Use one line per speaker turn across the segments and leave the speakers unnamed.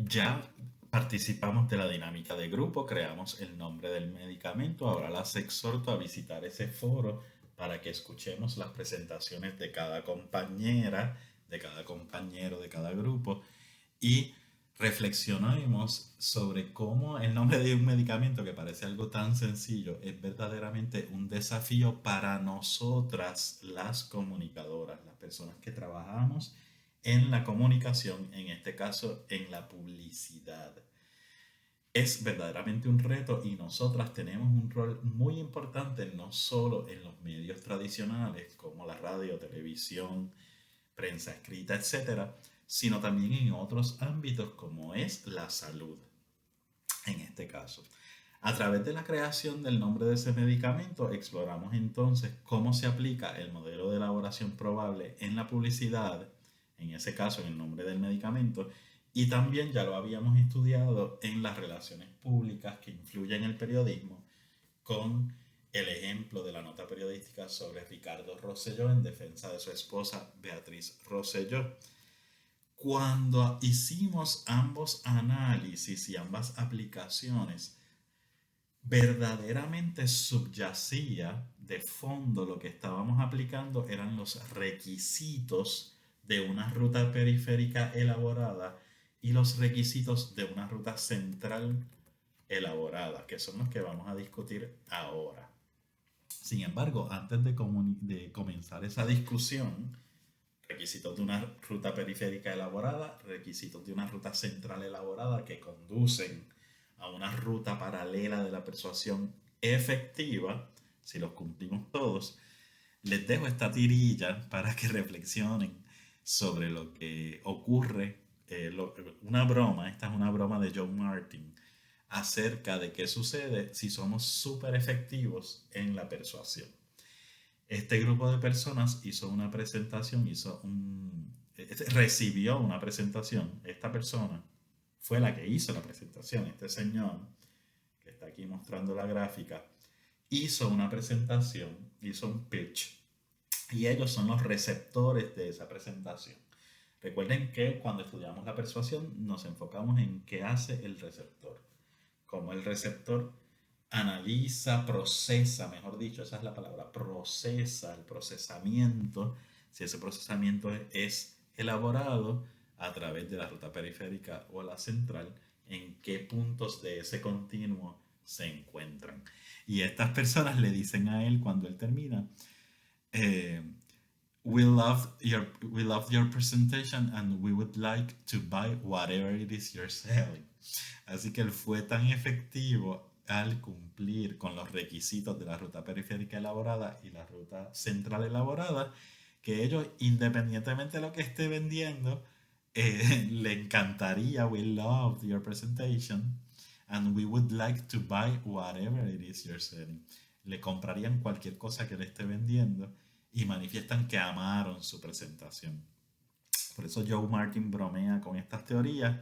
Ya participamos de la dinámica de grupo, creamos el nombre del medicamento. Ahora las exhorto a visitar ese foro para que escuchemos las presentaciones de cada compañera, de cada compañero, de cada grupo y reflexionemos sobre cómo el nombre de un medicamento que parece algo tan sencillo es verdaderamente un desafío para nosotras las comunicadoras, las personas que trabajamos en la comunicación, en este caso en la publicidad. Es verdaderamente un reto y nosotras tenemos un rol muy importante no solo en los medios tradicionales como la radio, televisión, prensa escrita, etcétera, sino también en otros ámbitos como es la salud, en este caso. A través de la creación del nombre de ese medicamento, exploramos entonces cómo se aplica el modelo de elaboración probable en la publicidad, en ese caso en el nombre del medicamento, y también ya lo habíamos estudiado en las relaciones públicas que influyen en el periodismo, con el ejemplo de la nota periodística sobre Ricardo Rosselló en defensa de su esposa Beatriz Rosselló. Cuando hicimos ambos análisis y ambas aplicaciones, verdaderamente subyacía de fondo lo que estábamos aplicando eran los requisitos de una ruta periférica elaborada y los requisitos de una ruta central elaborada, que son los que vamos a discutir ahora. Sin embargo, antes de comenzar esa discusión, requisitos de una ruta periférica elaborada, requisitos de una ruta central elaborada que conducen a una ruta paralela de la persuasión efectiva, si los cumplimos todos, les dejo esta tirilla para que reflexionen sobre lo que ocurre, una broma, esta es una broma de John Martin, acerca de qué sucede si somos súper efectivos en la persuasión. Este grupo de personas hizo una presentación, recibió una presentación. Esta persona fue la que hizo la presentación. Este señor, que está aquí mostrando la gráfica, hizo una presentación, hizo un pitch, y ellos son los receptores de esa presentación. Recuerden que cuando estudiamos la persuasión nos enfocamos en qué hace el receptor. Como el receptor analiza, procesa, mejor dicho, esa es la palabra, procesa, el procesamiento, si ese procesamiento es elaborado a través de la ruta periférica o la central, en qué puntos de ese continuo se encuentran. Y estas personas le dicen a él cuando él termina, eh, we loved your presentation and we would like to buy whatever it is you're selling. Así que él fue tan efectivo al cumplir con los requisitos de la ruta periférica elaborada y la ruta central elaborada, que ellos, independientemente de lo que esté vendiendo, le encantaría, we loved your presentation and we would like to buy whatever it is you're selling. Le comprarían cualquier cosa que le esté vendiendo y manifiestan que amaron su presentación. Por eso Joe Martin bromea con estas teorías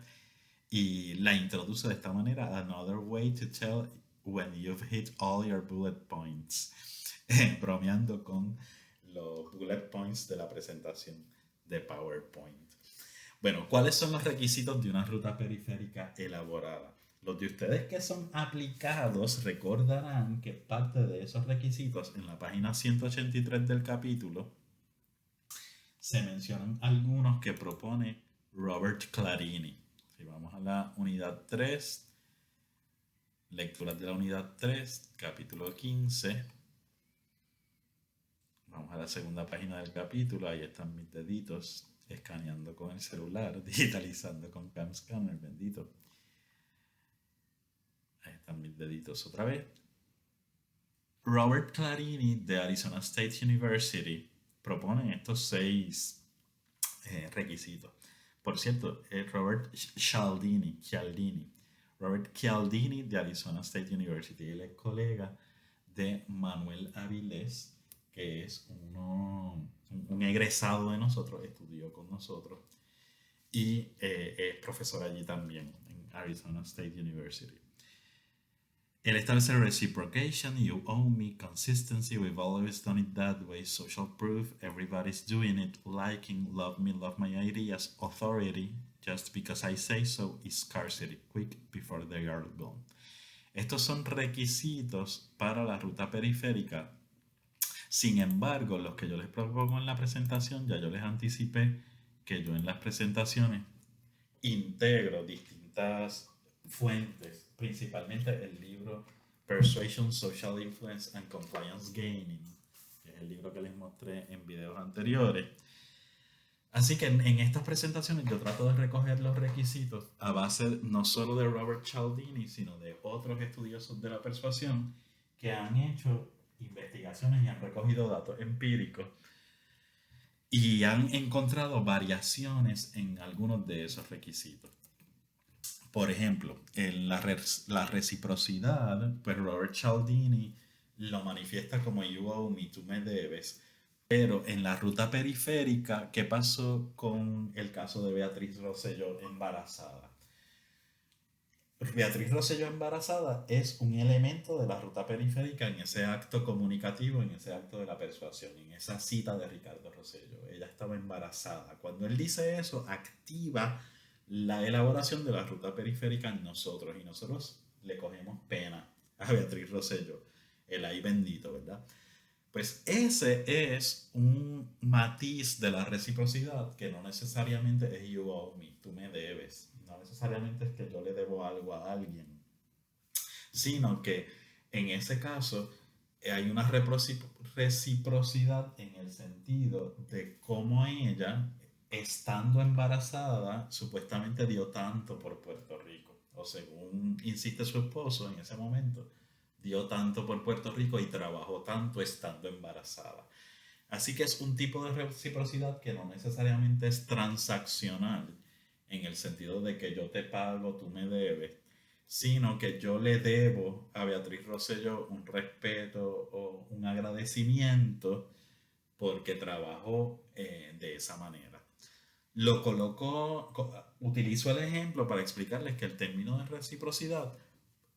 y la introduce de esta manera: another way to tell when you've hit all your bullet points. Bromeando con los bullet points de la presentación de PowerPoint. Bueno, ¿cuáles son los requisitos de una ruta periférica elaborada? Los de ustedes que son aplicados recordarán que parte de esos requisitos en la página 183 del capítulo se mencionan algunos que propone Robert Clarini. Si vamos a la unidad 3, lecturas de la unidad 3, capítulo 15. Vamos a la segunda página del capítulo, ahí están mis deditos escaneando con el celular, digitalizando con Cam Scanner, bendito. Ahí están mis deditos otra vez. Robert Clarini de Arizona State University propone estos 6 requisitos. Por cierto, Robert Cialdini de Arizona State University. Él es colega de Manuel Avilés, que es un egresado de nosotros, estudió con nosotros y es profesor allí también en Arizona State University. Él establece reciprocation, you owe me, consistency, we've always done it that way, social proof, everybody's doing it, liking, love me, love my ideas, authority, Just because I say so is scarcity, quick before they are gone. Estos son requisitos para la ruta periférica. Sin embargo, los que yo les propongo en la presentación, ya yo les anticipé que yo en las presentaciones integro distintas fuentes, principalmente el libro Persuasion, Social Influence and Compliance Gaining, que es el libro que les mostré en videos anteriores. Así que en estas presentaciones yo trato de recoger los requisitos a base no solo de Robert Cialdini, sino de otros estudiosos de la persuasión que han hecho investigaciones y han recogido datos empíricos y han encontrado variaciones en algunos de esos requisitos. Por ejemplo, en la reciprocidad, pues Robert Cialdini lo manifiesta como you owe me, tú me debes. Pero en la ruta periférica, ¿qué pasó con el caso de Beatriz Rosselló embarazada? Beatriz Rosselló embarazada es un elemento de la ruta periférica en ese acto comunicativo, en ese acto de la persuasión, en esa cita de Ricardo Rosselló. Ella estaba embarazada. Cuando él dice eso, activa la elaboración de la ruta periférica en nosotros y nosotros le cogemos pena a Beatriz Rosselló, el ay bendito, ¿verdad? Pues ese es un matiz de la reciprocidad que no necesariamente es you owe me, tú me debes. No necesariamente es que yo le debo algo a alguien, sino que en ese caso hay una reciprocidad en el sentido de cómo ella, estando embarazada, supuestamente dio tanto por Puerto Rico, o según insiste su esposo en ese momento, dio tanto por Puerto Rico y trabajó tanto estando embarazada. Así que es un tipo de reciprocidad que no necesariamente es transaccional, en el sentido de que yo te pago, tú me debes, sino que yo le debo a Beatriz Rosselló un respeto o un agradecimiento porque trabajó de esa manera. Lo coloco, utilizo el ejemplo para explicarles que el término de reciprocidad,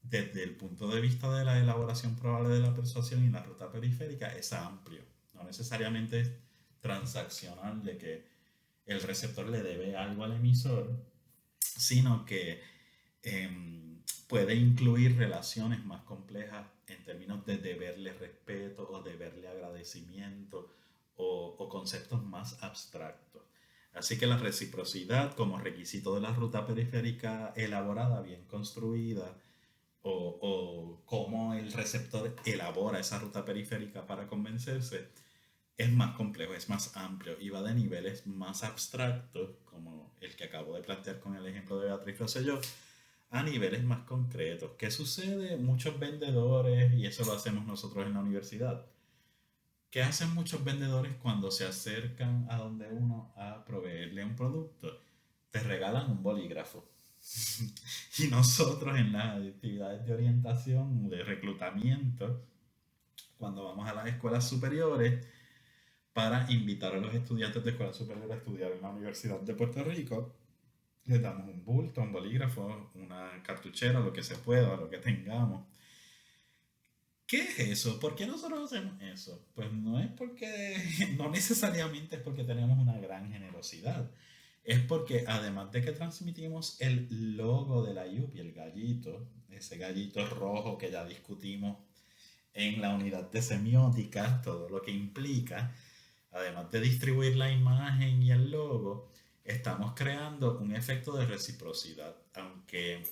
desde el punto de vista de la elaboración probable de la persuasión y la ruta periférica, es amplio. No necesariamente es transaccional de que el receptor le debe algo al emisor, sino que puede incluir relaciones más complejas en términos de deberle respeto o deberle agradecimiento o conceptos más abstractos. Así que la reciprocidad como requisito de la ruta periférica elaborada, bien construida, o cómo el receptor elabora esa ruta periférica para convencerse, es más complejo, es más amplio y va de niveles más abstractos, como el que acabo de plantear con el ejemplo de Beatriz Rosselló, a niveles más concretos. ¿Qué sucede? Muchos vendedores, y eso lo hacemos nosotros en la universidad, ¿qué hacen muchos vendedores cuando se acercan a donde uno a proveerle un producto? Te regalan un bolígrafo. Y nosotros en las actividades de orientación, de reclutamiento, cuando vamos a las escuelas superiores, para invitar a los estudiantes de escuela superior a estudiar en la Universidad de Puerto Rico, les damos un bulto, un bolígrafo, una cartuchera, lo que se pueda, lo que tengamos. ¿Qué es eso? ¿Por qué nosotros hacemos eso? Pues no es porque, no necesariamente es porque tenemos una gran generosidad. Es porque además de que transmitimos el logo de la IUP y el gallito, ese gallito rojo que ya discutimos en la unidad de semiótica, todo lo que implica, además de distribuir la imagen y el logo, estamos creando un efecto de reciprocidad. Aunque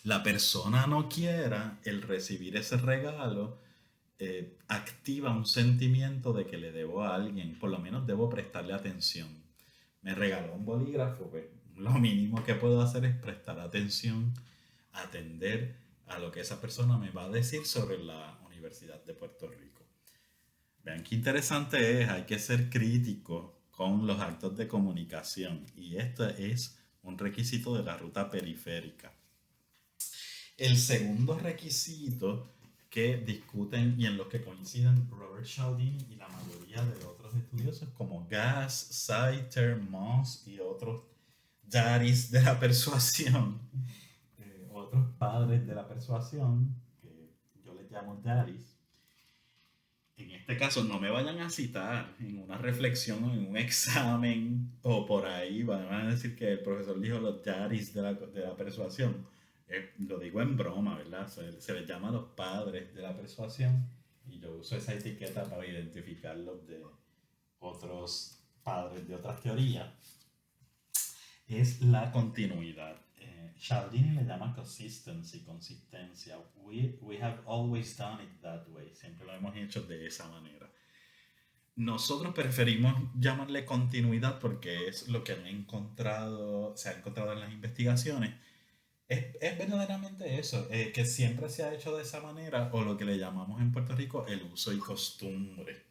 la persona no quiera, el recibir ese regalo activa un sentimiento de que le debo a alguien, por lo menos debo prestarle atención. Me regaló un bolígrafo, pues lo mínimo que puedo hacer es prestar atención, atender a lo que esa persona me va a decir sobre la Universidad de Puerto Rico. Vean qué interesante es, hay que ser crítico con los actos de comunicación y esto es un requisito de la ruta periférica. El segundo requisito que discuten y en los que coinciden Robert Cialdini y la mayoría de otros estudiosos como Gass, Saiter, Moss y otros daddies de la persuasión, otros padres de la persuasión, que yo les llamo daddies, En este caso, no me vayan a citar en una reflexión o en un examen o por ahí, van a decir que el profesor dijo los daddies de la persuasión. Lo digo en broma, ¿verdad? Se les llama los padres de la persuasión y yo uso esa etiqueta para identificarlos de otros padres de otras teorías. Es la continuidad. Cialdini le llama consistency, consistencia. We have always done it that way. Siempre lo hemos hecho de esa manera. Nosotros preferimos llamarle continuidad porque es lo que se ha encontrado en las investigaciones. Es verdaderamente eso, que siempre se ha hecho de esa manera, o lo que le llamamos en Puerto Rico el uso y costumbre.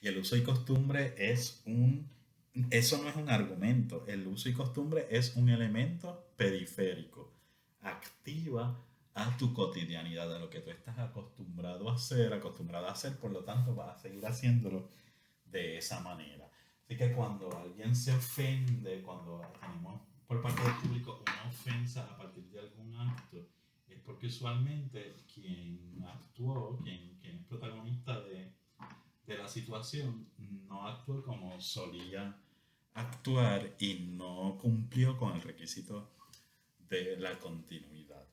Y el uso y costumbre eso no es un argumento, el uso y costumbre es un elemento periférico. Activa a tu cotidianidad, a lo que tú estás acostumbrado a hacer, por lo tanto vas a seguir haciéndolo de esa manera. Así que cuando alguien se ofende, cuando tenemos por parte del público una ofensa a partir de algún acto, es porque usualmente quien actuó, quien es protagonista de la situación, no actuó como solía actuar y no cumplió con el requisito de la continuidad.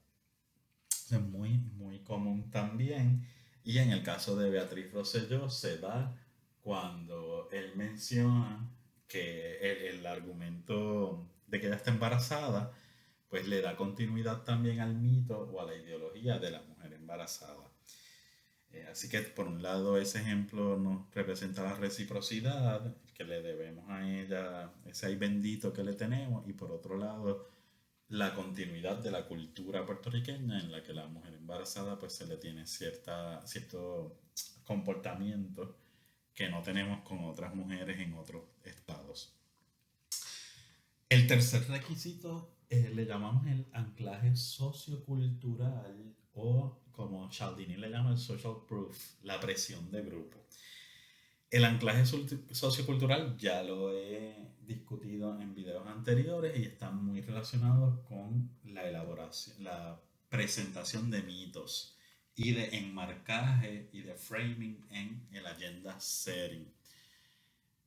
Es muy, muy común también. Y en el caso de Beatriz Rosselló se da cuando él menciona que el argumento de que ella está embarazada, pues le da continuidad también al mito o a la ideología de la mujer embarazada. Así que por un lado ese ejemplo nos representa la reciprocidad que le debemos a ella, ese ay bendito que le tenemos, y por otro lado la continuidad de la cultura puertorriqueña en la que la mujer embarazada pues se le tiene cierto comportamiento que no tenemos con otras mujeres en otros estados. El tercer requisito le llamamos el anclaje sociocultural, o como Cialdini le llama el social proof, la presión de grupo. El anclaje sociocultural ya lo he discutido en videos anteriores y está muy relacionado con la elaboración, la presentación de mitos y de enmarcaje y de framing en el agenda setting.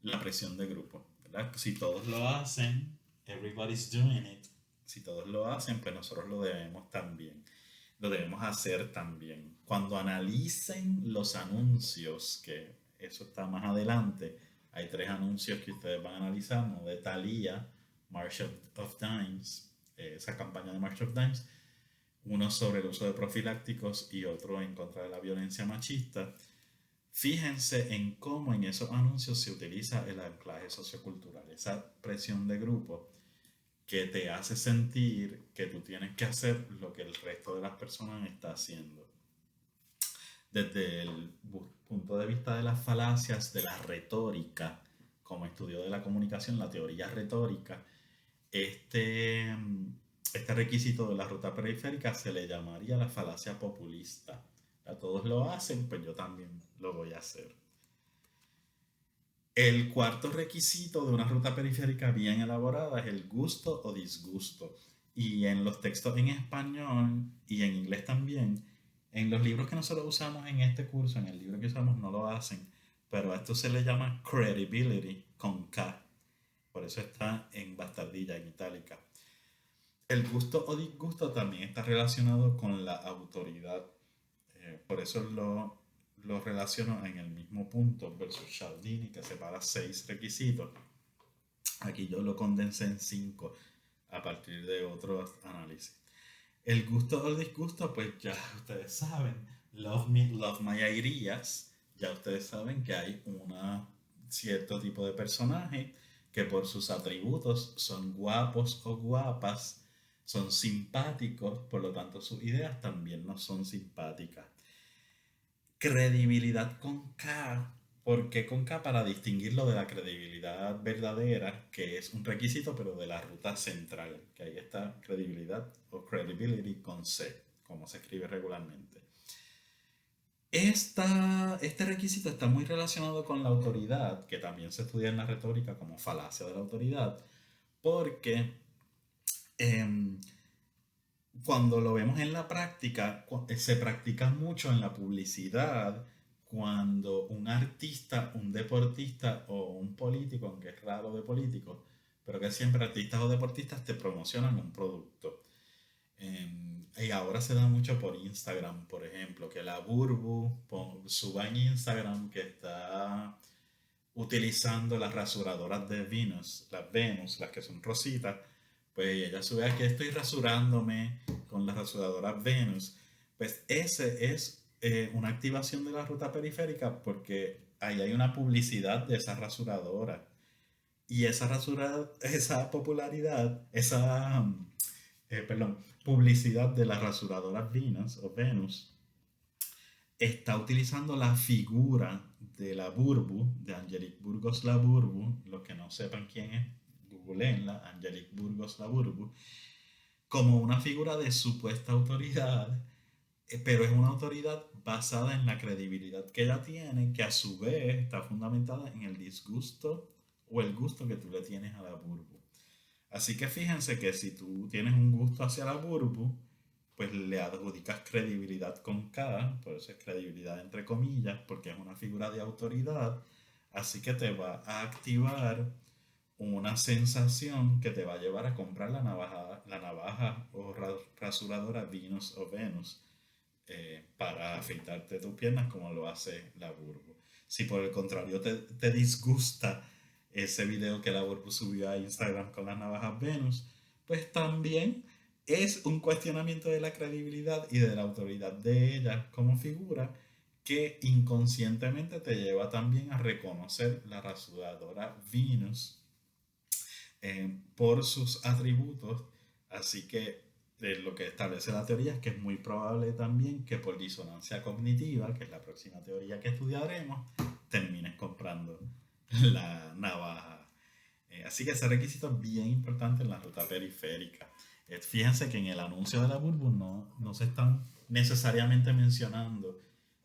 La presión de grupo, ¿verdad? Si todos lo hacen, everybody's doing it. Si todos lo hacen, pues nosotros lo debemos también. Lo debemos hacer también. Cuando analicen los anuncios, que eso está más adelante, hay 3 anuncios que ustedes van a analizar, ¿no? De Thalía, March of Dimes, esa campaña de March of Dimes, uno sobre el uso de profilácticos y otro en contra de la violencia machista. Fíjense en cómo en esos anuncios se utiliza el anclaje sociocultural, esa presión de grupo que te hace sentir que tú tienes que hacer lo que el resto de las personas está haciendo. Desde el punto de vista de las falacias, de la retórica, como estudio de la comunicación, la teoría retórica, este requisito de la ruta periférica se le llamaría la falacia populista. Ya todos lo hacen, pues yo también lo voy a hacer. El cuarto requisito de una ruta periférica bien elaborada es el gusto o disgusto. Y en los textos en español y en inglés también, en los libros que nosotros usamos en este curso, en el libro que usamos no lo hacen, pero a esto se le llama credibility con K. Por eso está en bastardilla, en itálica. El gusto o disgusto también está relacionado con la autoridad. Por eso lo relaciono en el mismo punto versus Cialdini, que separa 6 requisitos. Aquí yo lo condensé en 5 a partir de otros análisis. El gusto o el disgusto, pues ya ustedes saben, love me, love my ideas, ya ustedes saben que hay un cierto tipo de personaje que por sus atributos son guapos o guapas, son simpáticos, por lo tanto sus ideas también no son simpáticas. Credibilidad con K. ¿Por qué con K? Para distinguirlo de la credibilidad verdadera, que es un requisito, pero de la ruta central, que ahí está credibilidad o credibility con C, como se escribe regularmente. Este requisito está muy relacionado con la autoridad, que también se estudia en la retórica como falacia de la autoridad, porque em, cuando lo vemos en la práctica, se practica mucho en la publicidad, cuando un artista, un deportista o un político, aunque es raro de políticos, pero que siempre artistas o deportistas te promocionan un producto. Y ahora se da mucho por Instagram, por ejemplo, que la Burbu suba en Instagram que está utilizando las rasuradoras de Venus, las que son rositas, pues ella sube aquí, estoy rasurándome con las rasuradoras Venus. Pues ese es una activación de la ruta periférica porque ahí hay una publicidad de esa rasuradora. Y esa popularidad, perdón, publicidad de las rasuradoras Venus está utilizando la figura de la Burbu, de Angelique Burgos la Burbu. Los que no sepan quién es, googleenla, Angelique Burgos la Burbu, como una figura de supuesta autoridad, pero es una autoridad basada en la credibilidad que ella tiene, que a su vez está fundamentada en el disgusto o el gusto que tú le tienes a la Burbu. Así que fíjense que si tú tienes un gusto hacia la Burbu, pues le adjudicas credibilidad con K, por eso es credibilidad entre comillas, porque es una figura de autoridad, así que te va a activar una sensación que te va a llevar a comprar la navaja o rasuradora Venus para afeitarte tus piernas como lo hace la Burbu. Si por el contrario te disgusta ese video que la Burbu subió a Instagram con las navajas Venus, pues también es un cuestionamiento de la credibilidad y de la autoridad de ella como figura que inconscientemente te lleva también a reconocer la rasuradora Venus por sus atributos. Así que lo que establece la teoría es que es muy probable también que por disonancia cognitiva, que es la próxima teoría que estudiaremos, termines comprando la navaja. Así que ese requisito es bien importante en la ruta periférica. Fíjense que en el anuncio de la Burbu no se están necesariamente mencionando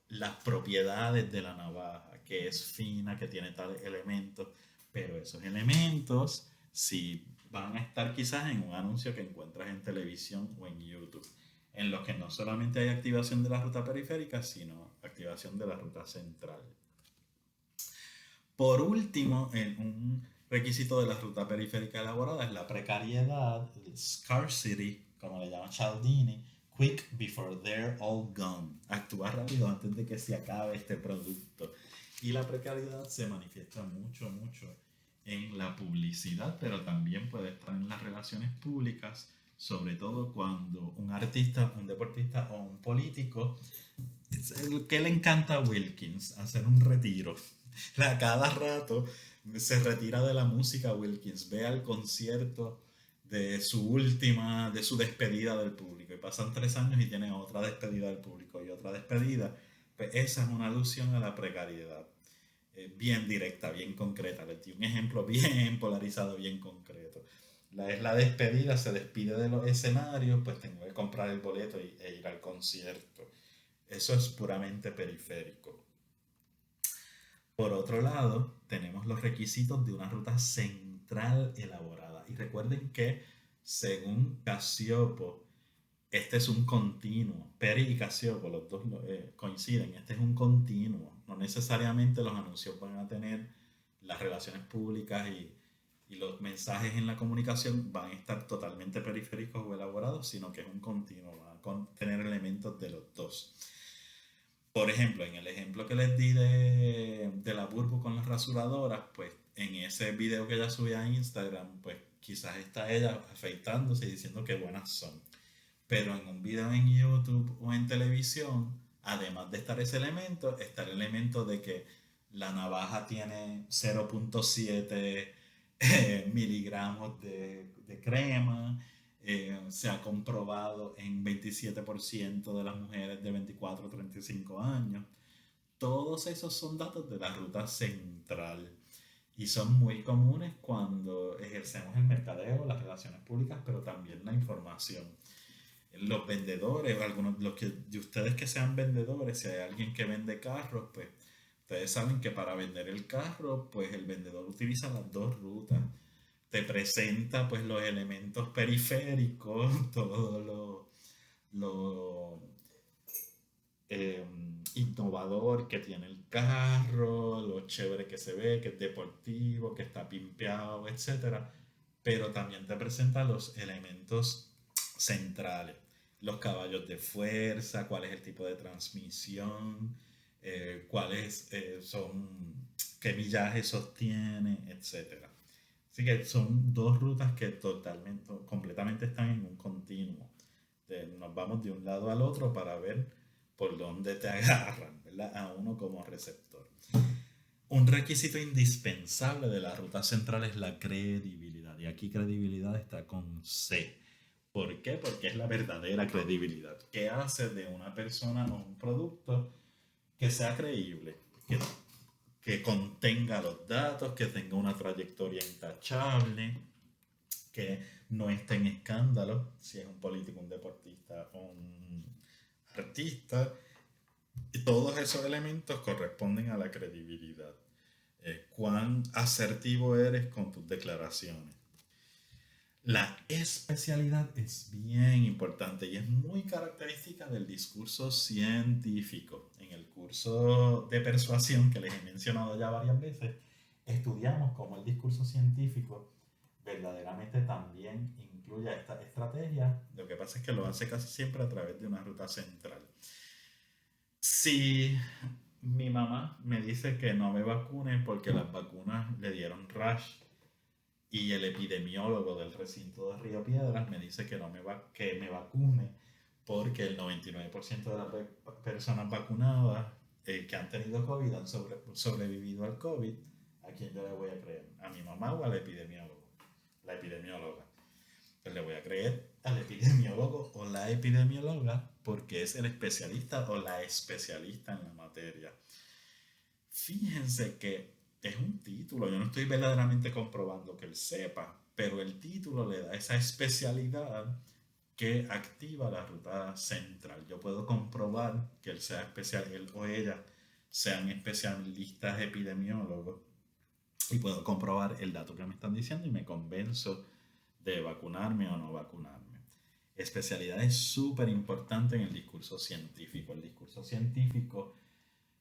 las propiedades de la navaja, que es fina, que tiene tales elementos, pero esos elementos sí van a estar quizás en un anuncio que encuentras en televisión o en YouTube, en los que no solamente hay activación de la ruta periférica, sino activación de la ruta central. Por último, en un requisito de la ruta periférica elaborada es la precariedad, el scarcity, como le llama Cialdini, quick before they're all gone. Actúa rápido antes de que se acabe este producto. Y la precariedad se manifiesta mucho en la publicidad, pero también puede estar en las relaciones públicas, sobre todo cuando un artista, un deportista o un político, que le encanta a Wilkins hacer un retiro. A cada rato se retira de la música Wilkins, ve al concierto de su despedida del público y pasan 3 años y tiene otra despedida del público y otra despedida. Pues esa es una alusión a la precariedad, bien directa, bien concreta. Les di un ejemplo bien polarizado, bien concreto. Es la despedida, se despide de los escenarios, pues tengo que comprar el boleto e ir al concierto. Eso es puramente periférico. Por otro lado, tenemos los requisitos de una ruta central elaborada. Y recuerden que, según Casiopo, este es un continuo. Peri y Casiopo, los dos coinciden. Este es un continuo. No necesariamente los anuncios van a tener las relaciones públicas y los mensajes en la comunicación van a estar totalmente periféricos o elaborados, sino que es un continuo. Van a tener elementos de los dos. Por ejemplo, en el ejemplo que les di de la Burbu con las rasuradoras, pues en ese video que ella subía a Instagram, pues quizás está ella afeitándose y diciendo que buenas son. Pero en un video en YouTube o en televisión, además de estar ese elemento, está el elemento de que la navaja tiene 0.7 miligramos de crema. Se ha comprobado en 27% de las mujeres de 24 a 35 años. Todos esos son datos de la ruta central y son muy comunes cuando ejercemos el mercadeo, las relaciones públicas, pero también la información. Los vendedores, algunos de ustedes que sean vendedores, si hay alguien que vende carros, pues ustedes saben que para vender el carro, pues el vendedor utiliza las dos rutas. Te presenta pues los elementos periféricos, todo lo eh, innovador que tiene el carro, lo chévere que se ve, que es deportivo, que está pimpeado, etcétera. Pero también te presenta los elementos centrales, los caballos de fuerza, cuál es el tipo de transmisión, cuáles son, qué millaje sostiene, etcétera. Así que son dos rutas que totalmente, completamente están en un continuo. Nos vamos de un lado al otro para ver por dónde te agarran, ¿verdad? A uno como receptor. Un requisito indispensable de la ruta central es la credibilidad. Y aquí credibilidad está con C. ¿Por qué? Porque es la verdadera credibilidad. ¿Qué hace de una persona o un producto que sea creíble? Que contenga los datos, que tenga una trayectoria intachable, que no esté en escándalo, si es un político, un deportista o un artista. Y todos esos elementos corresponden a la credibilidad. Cuán asertivo eres con tus declaraciones. La especialidad es bien importante y es muy característica del discurso científico. En el curso de persuasión que les he mencionado ya varias veces, estudiamos cómo el discurso científico verdaderamente también incluye esta estrategia. Lo que pasa es que lo hace casi siempre a través de una ruta central. Si mi mamá me dice que no me vacune porque las vacunas le dieron rash y el epidemiólogo del recinto de Río Piedras me dice que, no me, que me vacune porque el 99% de las personas vacunadas que han tenido COVID han sobrevivido al COVID, ¿a quién yo le voy a creer? ¿A mi mamá o al epidemiólogo? La epidemióloga. Pues le voy a creer al epidemiólogo o la epidemióloga porque es el especialista o la especialista en la materia. Fíjense que es un título, yo no estoy verdaderamente comprobando que él sepa, pero el título le da esa especialidad que activa la ruta central. Yo puedo comprobar que él sea especial, él o ella sean especialistas epidemiólogos y puedo comprobar el dato que me están diciendo y me convenzo de vacunarme o no vacunarme. Especialidad es súper importante en el discurso científico. El discurso científico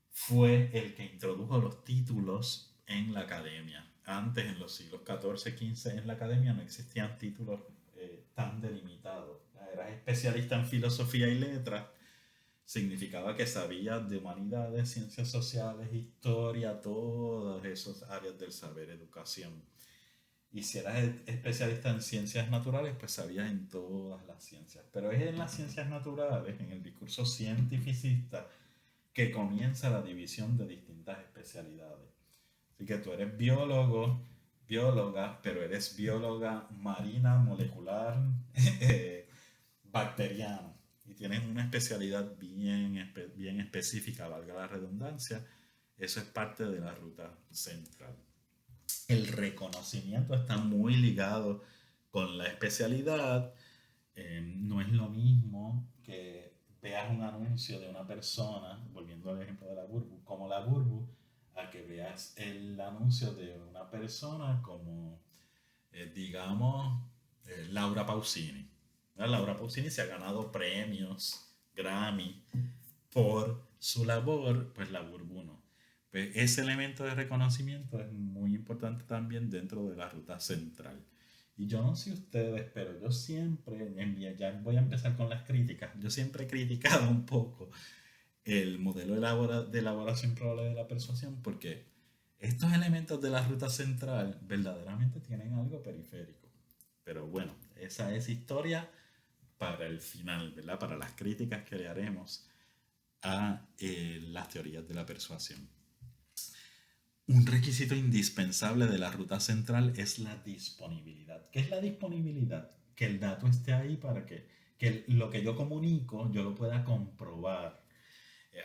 fue el que introdujo los títulos en la academia. Antes, en los siglos XIV, XV, en la academia no existían títulos tan delimitados. Eras especialista en filosofía y letras, significaba que sabías de humanidades, ciencias sociales, historia, todas esas áreas del saber, educación. Y si eras especialista en ciencias naturales, pues sabías en todas las ciencias. Pero es en las ciencias naturales, en el discurso cientificista, que comienza la división de distintas especialidades. Así que tú eres biólogo, bióloga, pero eres bióloga marina, molecular, bacteriana. Y tienes una especialidad bien específica, valga la redundancia. Eso es parte de la ruta central. El reconocimiento está muy ligado con la especialidad. No es lo mismo que veas un anuncio de una persona, volviendo al ejemplo de la Burbu, como la Burbu, a que veas el anuncio de una persona como, digamos, Laura Pausini. Laura Pausini se ha ganado premios Grammy por su labor, pues la Burbu no. Pues ese elemento de reconocimiento es muy importante también dentro de la ruta central. Y yo no sé ustedes, pero yo siempre, ya voy a empezar con las críticas, yo siempre he criticado un poco el modelo de elaboración probable de la persuasión porque estos elementos de la ruta central verdaderamente tienen algo periférico. Pero bueno, esa es historia para el final, ¿verdad? Para las críticas que le haremos a las teorías de la persuasión. Un requisito indispensable de la ruta central es la disponibilidad. ¿Qué es la disponibilidad? Que el dato esté ahí para que lo que yo comunico yo lo pueda comprobar.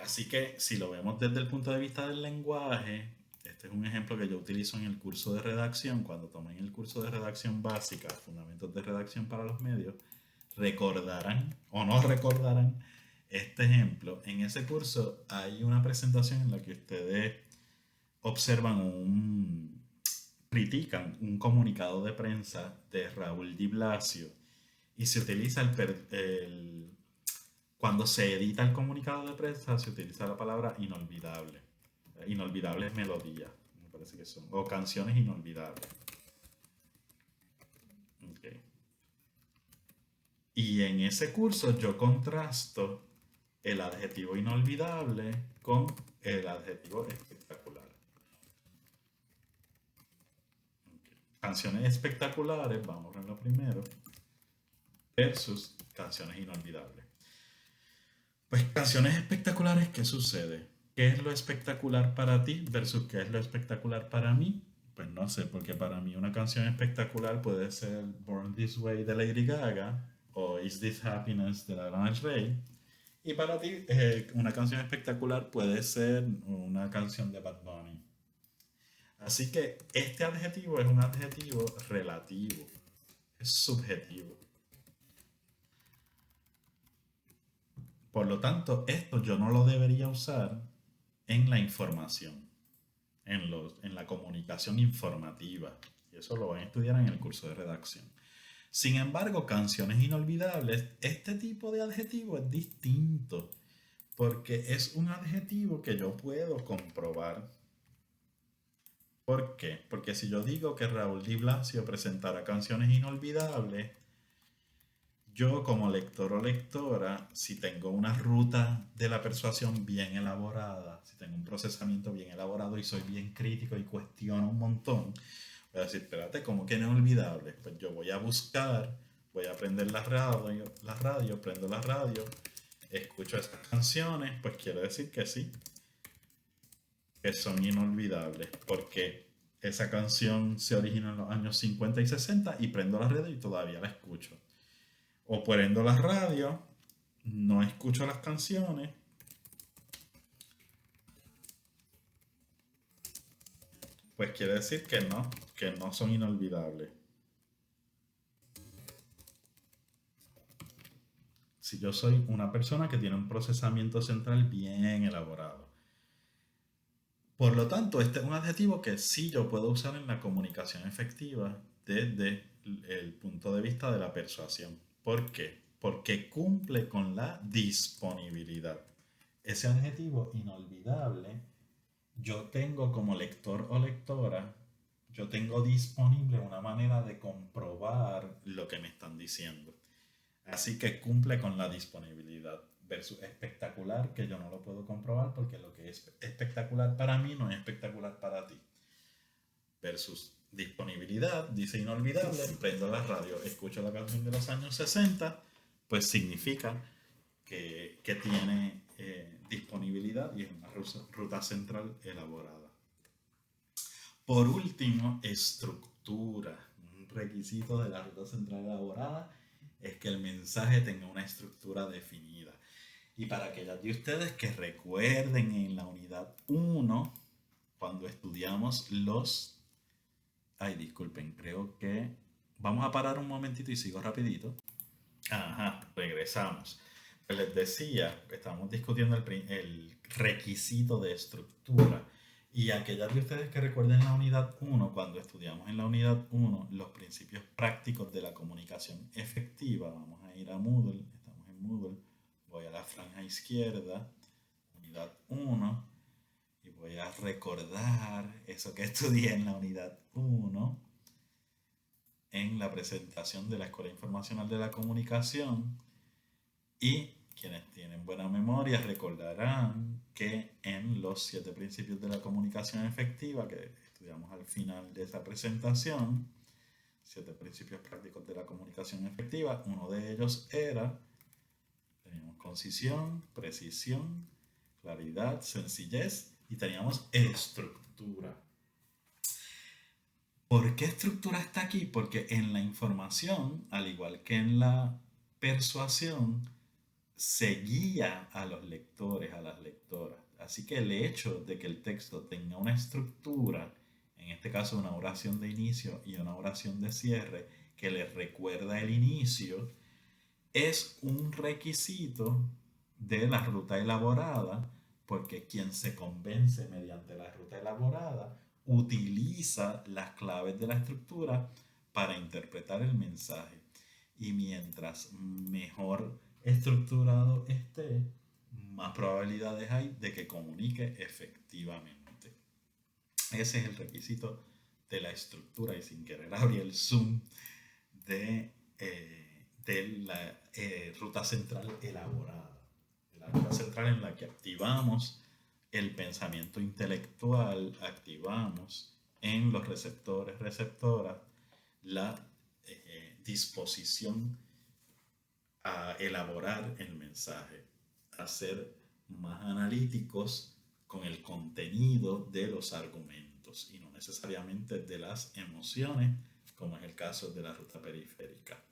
Así que si lo vemos desde el punto de vista del lenguaje, este es un ejemplo que yo utilizo en el curso de redacción. Cuando tomen el curso de redacción básica, Fundamentos de Redacción para los Medios, recordarán o no recordarán este ejemplo. En ese curso hay una presentación en la que ustedes observan critican un comunicado de prensa de Raúl Di Blasio y se utiliza Cuando se edita el comunicado de prensa se utiliza la palabra inolvidable. Inolvidables melodías, me parece que son. O canciones inolvidables. Ok. Y en ese curso yo contrasto el adjetivo inolvidable con el adjetivo espectacular. Ok. Canciones espectaculares, vamos a ver lo primero, versus canciones inolvidables. Pues canciones espectaculares, ¿qué sucede? ¿Qué es lo espectacular para ti versus qué es lo espectacular para mí? Pues no sé, porque para mí una canción espectacular puede ser Born This Way de Lady Gaga o Is This Happiness de Lana Del Rey. Y para ti, una canción espectacular puede ser una canción de Bad Bunny. Así que este adjetivo es un adjetivo relativo, es subjetivo. Por lo tanto, esto yo no lo debería usar en la información, en la comunicación informativa. Y eso lo van a estudiar en el curso de redacción. Sin embargo, canciones inolvidables, este tipo de adjetivo es distinto, porque es un adjetivo que yo puedo comprobar. ¿Por qué? Porque si yo digo que Raúl Di Blasio presentará canciones inolvidables, yo como lector o lectora, si tengo una ruta de la persuasión bien elaborada, si tengo un procesamiento bien elaborado y soy bien crítico y cuestiono un montón, voy a decir, espérate, ¿cómo que inolvidable? Pues yo voy a buscar, voy a prender prendo la radio, escucho esas canciones, pues quiere decir que sí, que son inolvidables, porque esa canción se originó en los años 50 y 60 y prendo la radio y todavía la escucho. O prendo la radio, no escucho las canciones, pues quiere decir que no son inolvidables. Si yo soy una persona que tiene un procesamiento central bien elaborado. Por lo tanto, este es un adjetivo que sí yo puedo usar en la comunicación efectiva desde el punto de vista de la persuasión. ¿Por qué? Porque cumple con la disponibilidad. Ese adjetivo inolvidable, yo tengo como lector o lectora, yo tengo disponible una manera de comprobar lo que me están diciendo. Así que cumple con la disponibilidad versus espectacular, que yo no lo puedo comprobar porque lo que es espectacular para mí no es espectacular para ti. Versus disponibilidad, dice inolvidable, prendo la radio, escucho la canción de los años 60, pues significa que tiene disponibilidad y es una ruta central elaborada. Por último, estructura. Un requisito de la ruta central elaborada es que el mensaje tenga una estructura definida. Y para aquellas de ustedes que recuerden en la unidad 1, cuando estudiamos los... Ay, disculpen, creo que... Vamos a parar un momentito y sigo rapidito. Ajá, regresamos. Pues les decía que estábamos discutiendo el requisito de estructura. Y aquellas de ustedes que recuerden la unidad 1, cuando estudiamos en la unidad 1 los principios prácticos de la comunicación efectiva, vamos a ir a Moodle, estamos en Moodle, voy a la franja izquierda, unidad 1, y voy a recordar eso que estudié en la unidad 1 en la presentación de la Escuela Informacional de la Comunicación. Y quienes tienen buena memoria recordarán que en los 7 principios de la comunicación efectiva que estudiamos al final de esa presentación, 7 principios prácticos de la comunicación efectiva, uno de ellos era, teníamos concisión, precisión, claridad, sencillez y teníamos estructura. ¿Por qué estructura está aquí? Porque en la información, al igual que en la persuasión, se guía a los lectores, a las lectoras. Así que el hecho de que el texto tenga una estructura, en este caso una oración de inicio y una oración de cierre, que les recuerda el inicio, es un requisito de la ruta elaborada, porque quien se convence mediante la ruta elaborada utiliza las claves de la estructura para interpretar el mensaje. Y mientras mejor estructurado esté, más probabilidades hay de que comunique efectivamente. Ese es el requisito de la estructura, y sin querer abrir el zoom de la ruta central elaborada. La ruta central en la que activamos el pensamiento intelectual, activamos en los receptores, receptoras, la disposición a elaborar el mensaje, a ser más analíticos con el contenido de los argumentos y no necesariamente de las emociones, como es el caso de la ruta periférica.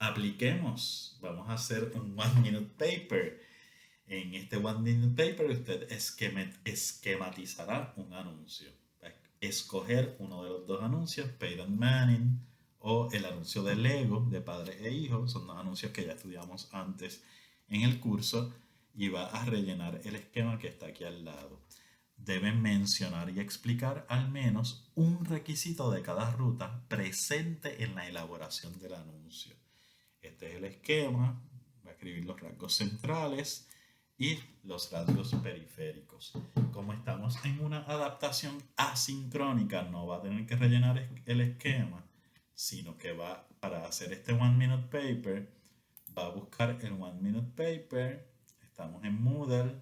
Apliquemos, vamos a hacer un one minute paper. En este one minute paper usted esquematizará un anuncio. Va a escoger uno de los dos anuncios, Peyton Manning o el anuncio de Lego de padres e hijos. Son dos anuncios que ya estudiamos antes en el curso, y va a rellenar el esquema que está aquí al lado. Deben mencionar y explicar al menos un requisito de cada ruta presente en la elaboración del anuncio. Este es el esquema. Va a escribir los rasgos centrales y los rasgos periféricos. Como estamos en una adaptación asincrónica, no va a tener que rellenar el esquema, sino que va, para hacer este one minute paper, va a buscar el one minute paper. Estamos en Moodle,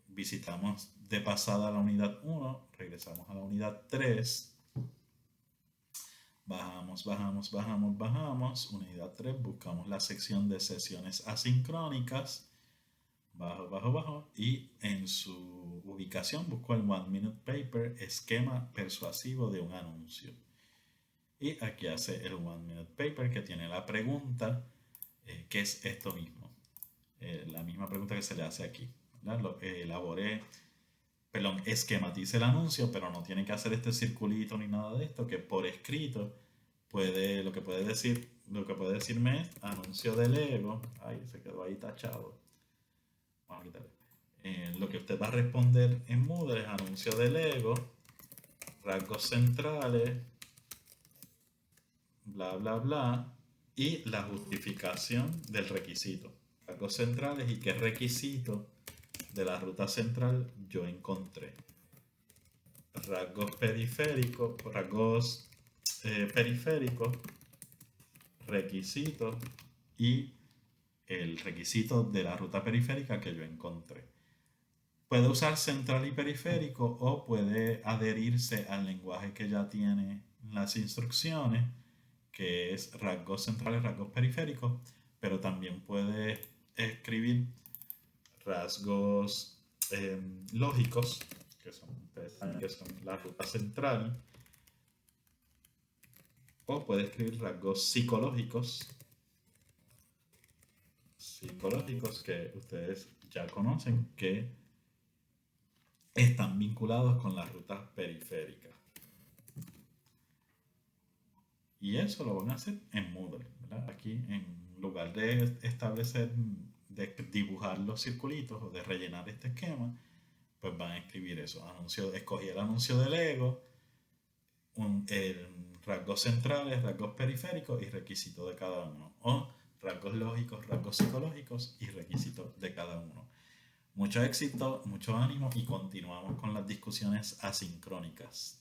visitamos de pasada la unidad 1, regresamos a la unidad 3, bajamos, unidad 3, buscamos la sección de sesiones asincrónicas, bajo, y en su ubicación busco el one minute paper, esquema persuasivo de un anuncio. Y aquí hace el one minute paper, que tiene la pregunta, que es esto mismo, la misma pregunta que se le hace aquí. Esquematice el anuncio, pero no tiene que hacer este circulito ni nada de esto, que por escrito lo que puede decirme es anuncio de Lego. Ay, se quedó ahí tachado. Vamos a quitarle. Lo que usted va a responder en Moodle es anuncio de Lego, rasgos centrales, bla, bla, bla, y la justificación del requisito. Rasgos centrales y qué requisito de la ruta central yo encontré. Rasgos periféricos, requisitos y el requisito de la ruta periférica que yo encontré. Puede usar central y periférico, o puede adherirse al lenguaje que ya tiene las instrucciones, que es rasgos centrales, rasgos periféricos, pero también puede escribir rasgos lógicos, que son la ruta central, o puede escribir rasgos psicológicos, que ustedes ya conocen, que están vinculados con las rutas periféricas. Y eso lo van a hacer en Moodle, ¿verdad? Aquí, en lugar de dibujar los circulitos o de rellenar este esquema, pues van a escribir eso. Escogí el anuncio de Lego, rasgos centrales, rasgos periféricos y requisitos de cada uno. O rasgos lógicos, rasgos psicológicos y requisitos de cada uno. Mucho éxito, mucho ánimo, y continuamos con las discusiones asincrónicas.